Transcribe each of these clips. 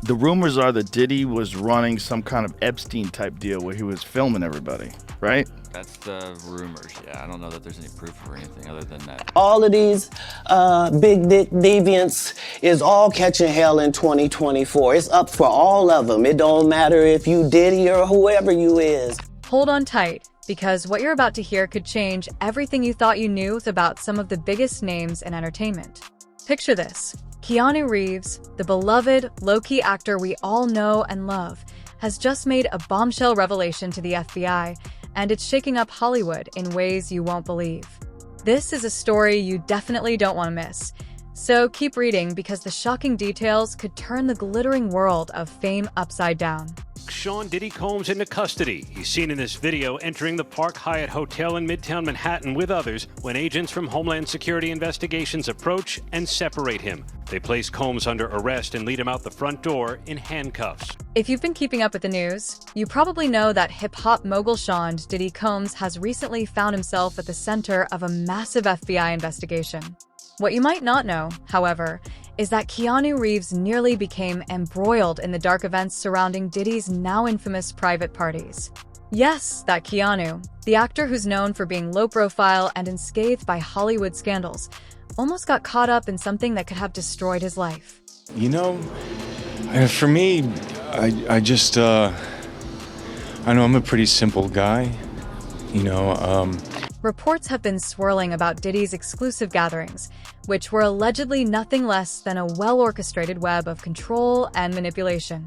The rumors are that Diddy was running some kind of Epstein-type deal where he was filming everybody, right? That's the rumors, yeah. I don't know that there's any proof or anything other than that. All of these big dick deviants is all catching hell in 2024. It's up for all of them. It don't matter if you Diddy or whoever you is. Hold on tight, because what you're about to hear could change everything you thought you knew about some of the biggest names in entertainment. Picture this. Keanu Reeves, the beloved, low-key actor we all know and love, has just made a bombshell revelation to the FBI, and it's shaking up Hollywood in ways you won't believe. This is a story you definitely don't want to miss. So keep reading, because the shocking details could turn the glittering world of fame upside down. Sean Diddy Combs into custody. He's seen in this video entering the Park Hyatt Hotel in Midtown Manhattan with others when agents from Homeland Security Investigations approach and separate him. They place Combs under arrest and lead him out the front door in handcuffs. If you've been keeping up with the news, you probably know that hip-hop mogul Sean Diddy Combs has recently found himself at the center of a massive FBI investigation. What you might not know, however, is that Keanu Reeves nearly became embroiled in the dark events surrounding Diddy's now infamous private parties. Yes, that Keanu, the actor who's known for being low-profile and unscathed by Hollywood scandals, almost got caught up in something that could have destroyed his life. You know, for me, I know I'm a pretty simple guy, Reports have been swirling about Diddy's exclusive gatherings, which were allegedly nothing less than a well-orchestrated web of control and manipulation.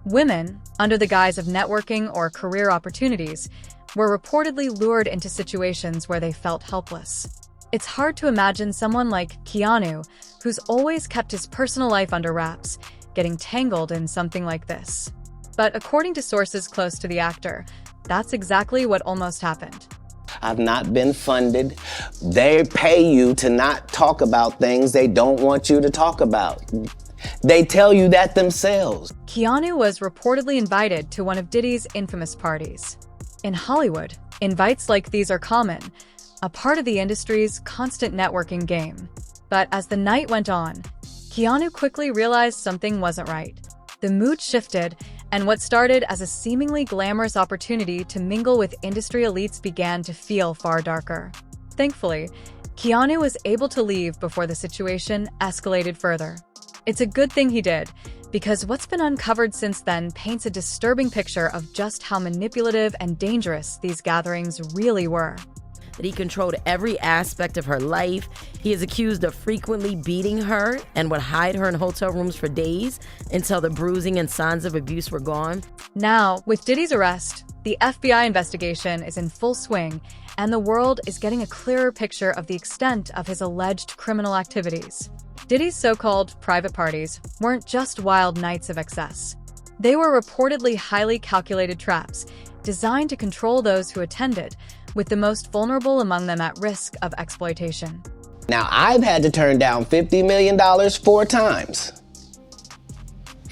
Women, under the guise of networking or career opportunities, were reportedly lured into situations where they felt helpless. It's hard to imagine someone like Keanu, who's always kept his personal life under wraps, getting tangled in something like this. But according to sources close to the actor, that's exactly what almost happened. I've not been funded. They pay you to not talk about things they don't want you to talk about. They tell you that themselves. Keanu was reportedly invited to one of Diddy's infamous parties. In Hollywood, invites like these are common, a part of the industry's constant networking game. But as the night went on, Keanu quickly realized something wasn't right. The mood shifted, and what started as a seemingly glamorous opportunity to mingle with industry elites began to feel far darker. Thankfully, Keanu was able to leave before the situation escalated further. It's a good thing he did, because what's been uncovered since then paints a disturbing picture of just how manipulative and dangerous these gatherings really were. That he controlled every aspect of her life. He is accused of frequently beating her and would hide her in hotel rooms for days until the bruising and signs of abuse were gone. Now, with Diddy's arrest, the FBI investigation is in full swing, and the world is getting a clearer picture of the extent of his alleged criminal activities. Diddy's so-called private parties weren't just wild nights of excess. They were reportedly highly calculated traps designed to control those who attended, with the most vulnerable among them at risk of exploitation. Now, I've had to turn down $50 million 4 times.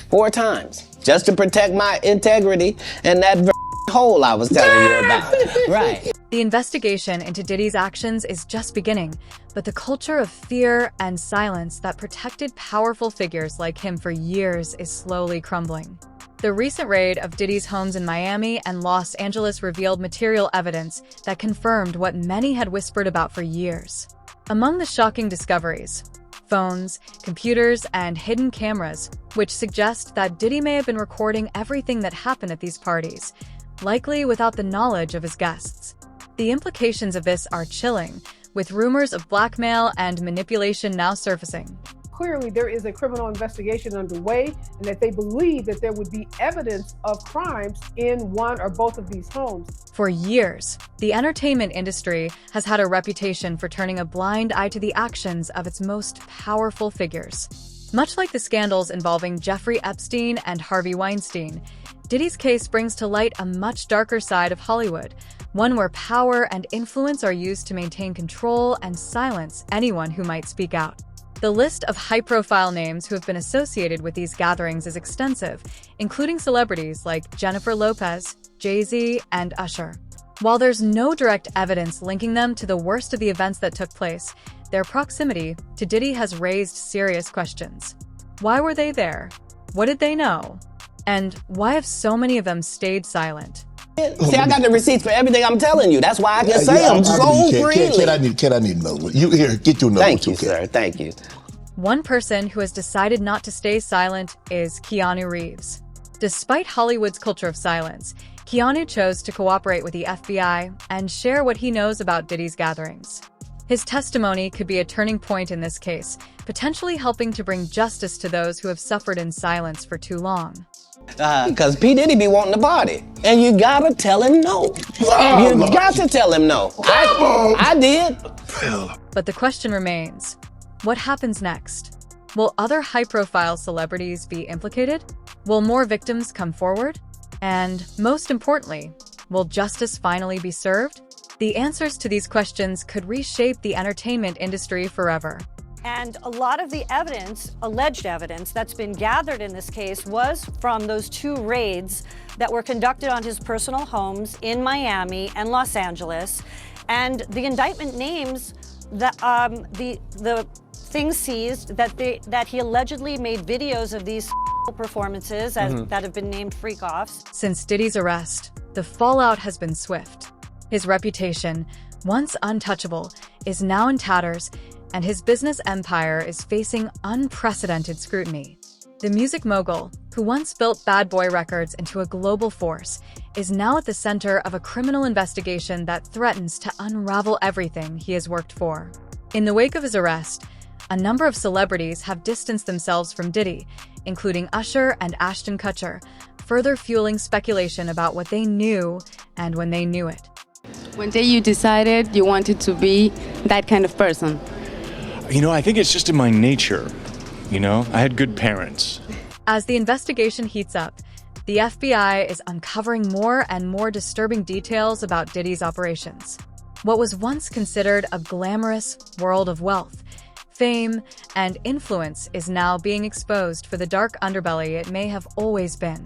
4 times. Just to protect my integrity and that hole I was telling you about. Right. The investigation into Diddy's actions is just beginning, but the culture of fear and silence that protected powerful figures like him for years is slowly crumbling. The recent raid of Diddy's homes in Miami and Los Angeles revealed material evidence that confirmed what many had whispered about for years. Among the shocking discoveries, phones, computers, and hidden cameras, which suggest that Diddy may have been recording everything that happened at these parties, likely without the knowledge of his guests. The implications of this are chilling, with rumors of blackmail and manipulation now surfacing. Clearly, there is a criminal investigation underway, and that they believe that there would be evidence of crimes in one or both of these homes. For years, the entertainment industry has had a reputation for turning a blind eye to the actions of its most powerful figures. Much like the scandals involving Jeffrey Epstein and Harvey Weinstein, Diddy's case brings to light a much darker side of Hollywood, one where power and influence are used to maintain control and silence anyone who might speak out. The list of high-profile names who have been associated with these gatherings is extensive, including celebrities like Jennifer Lopez, Jay-Z, and Usher. While there's no direct evidence linking them to the worst of the events that took place, their proximity to Diddy has raised serious questions. Why were they there? What did they know? And why have so many of them stayed silent? See, I got the receipts for everything I'm telling you. That's why I can say them so freely. Kid, I need another one. You here, get your number. Thank you, sir. Thank you. One person who has decided not to stay silent is Keanu Reeves. Despite Hollywood's culture of silence, Keanu chose to cooperate with the FBI and share what he knows about Diddy's gatherings. His testimony could be a turning point in this case, potentially helping to bring justice to those who have suffered in silence for too long. Because P. Diddy be wanting to party. And you gotta tell him no. You got to tell him no. I did. But the question remains, what happens next? Will other high-profile celebrities be implicated? Will more victims come forward? And most importantly, will justice finally be served? The answers to these questions could reshape the entertainment industry forever. And a lot of the evidence, alleged evidence, that's been gathered in this case was from those 2 raids that were conducted on his personal homes in Miami and Los Angeles. And the indictment names the things seized that he allegedly made videos of these performances that have been named freak-offs. Since Diddy's arrest, the fallout has been swift. His reputation, once untouchable, is now in tatters, and his business empire is facing unprecedented scrutiny. The music mogul, who once built Bad Boy Records into a global force, is now at the center of a criminal investigation that threatens to unravel everything he has worked for. In the wake of his arrest, a number of celebrities have distanced themselves from Diddy, including Usher and Ashton Kutcher, further fueling speculation about what they knew and when they knew it. When day you decided you wanted to be that kind of person? I think it's just in my nature. I had good parents. As the investigation heats up, the FBI is uncovering more and more disturbing details about Diddy's operations. What was once considered a glamorous world of wealth, fame, and influence is now being exposed for the dark underbelly it may have always been.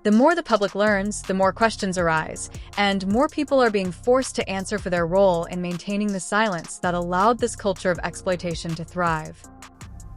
The more the public learns, the more questions arise, and more people are being forced to answer for their role in maintaining the silence that allowed this culture of exploitation to thrive.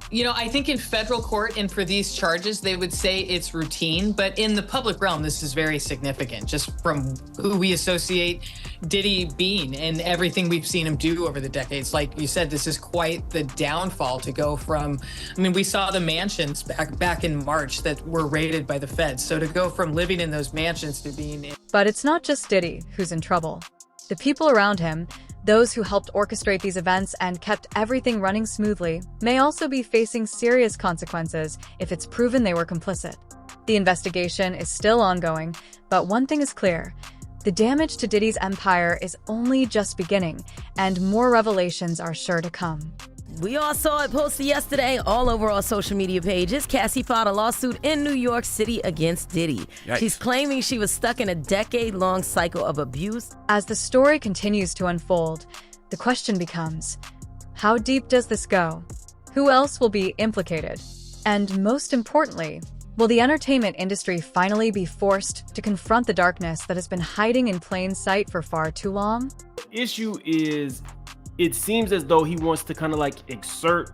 I think in federal court and for these charges, they would say it's routine, but in the public realm, this is very significant, just from who we associate Diddy being and everything we've seen him do over the decades. Like you said, this is quite the downfall to go from, we saw the mansions back in March that were raided by the feds. So to go from living in those mansions to being in... But it's not just Diddy who's in trouble. The people around him, those who helped orchestrate these events and kept everything running smoothly, may also be facing serious consequences if it's proven they were complicit. The investigation is still ongoing, but one thing is clear. The damage to Diddy's empire is only just beginning, and more revelations are sure to come. We all saw it posted yesterday all over our social media pages. Cassie filed a lawsuit in New York City against Diddy. Yikes. She's claiming she was stuck in a decade-long cycle of abuse. As the story continues to unfold, the question becomes, how deep does this go? Who else will be implicated? And most importantly, will the entertainment industry finally be forced to confront the darkness that has been hiding in plain sight for far too long? The issue is, it seems as though he wants to kind of exert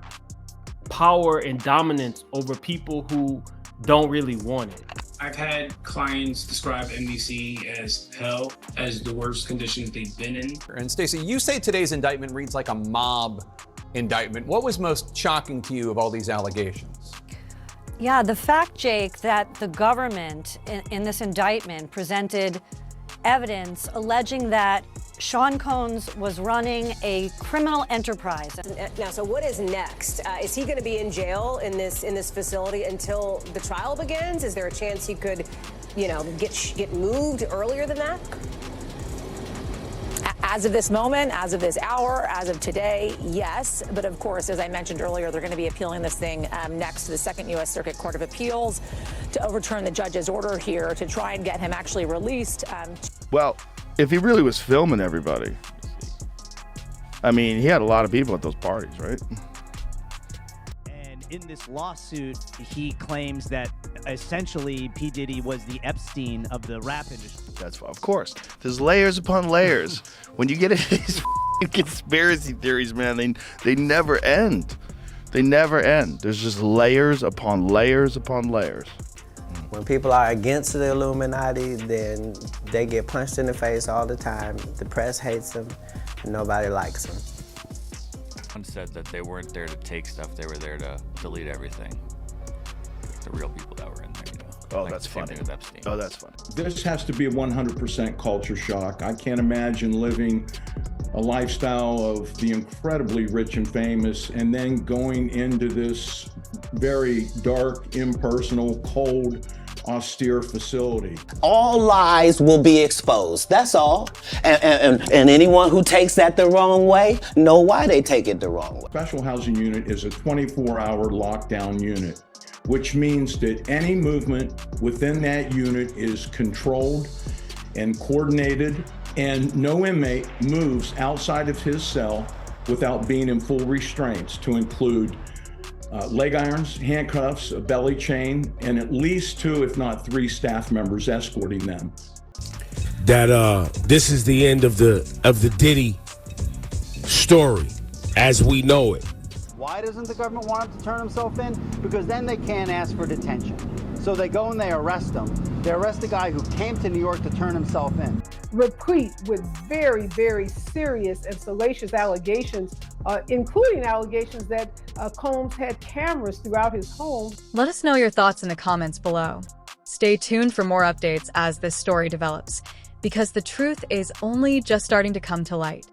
power and dominance over people who don't really want it. I've had clients describe NBC as hell, as the worst conditions they've been in. And Stacey, you say today's indictment reads like a mob indictment. What was most shocking to you of all these allegations? Yeah, the fact, Jake, that the government in this indictment presented evidence alleging that Sean Combs was running a criminal enterprise. Now, so what is next? Is he going to be in jail in this facility until the trial begins? Is there a chance he could, get moved earlier than that? As of this moment, as of this hour, as of today, yes. But of course, as I mentioned earlier, they're going to be appealing this thing next to the Second U.S. Circuit Court of Appeals to overturn the judge's order here to try and get him actually released. Well, if he really was filming everybody, he had a lot of people at those parties, right? In this lawsuit, he claims that essentially P. Diddy was the Epstein of the rap industry. That's of course. There's layers upon layers. When you get into these conspiracy theories, man, they never end. They never end. There's just layers upon layers upon layers. When people are against the Illuminati, then they get punched in the face all the time. The press hates them, and nobody likes them. One said that they weren't there to take stuff, they were there to delete everything. The real people that were in there, you know. Oh, Like that's the same funny. thing with Epstein. Oh, that's funny. This has to be a 100% culture shock. I can't imagine living a lifestyle of the incredibly rich and famous and then going into this very dark, impersonal, cold, austere facility. All lies will be exposed, that's all. And anyone who takes that the wrong way, know why they take it the wrong way. Special housing unit is a 24-hour lockdown unit, which means that any movement within that unit is controlled and coordinated, and no inmate moves outside of his cell without being in full restraints, to include leg irons, handcuffs, a belly chain, and at least 2, if not 3 staff members escorting them. That this is the end of the Diddy story as we know it. Why doesn't the government want him to turn himself in? Because then they can't ask for detention. So they go and they arrest him. They arrest the guy who came to New York to turn himself in. Replete with very, very serious and salacious allegations, including allegations that Combs had cameras throughout his home. Let us know your thoughts in the comments below. Stay tuned for more updates as this story develops, because the truth is only just starting to come to light.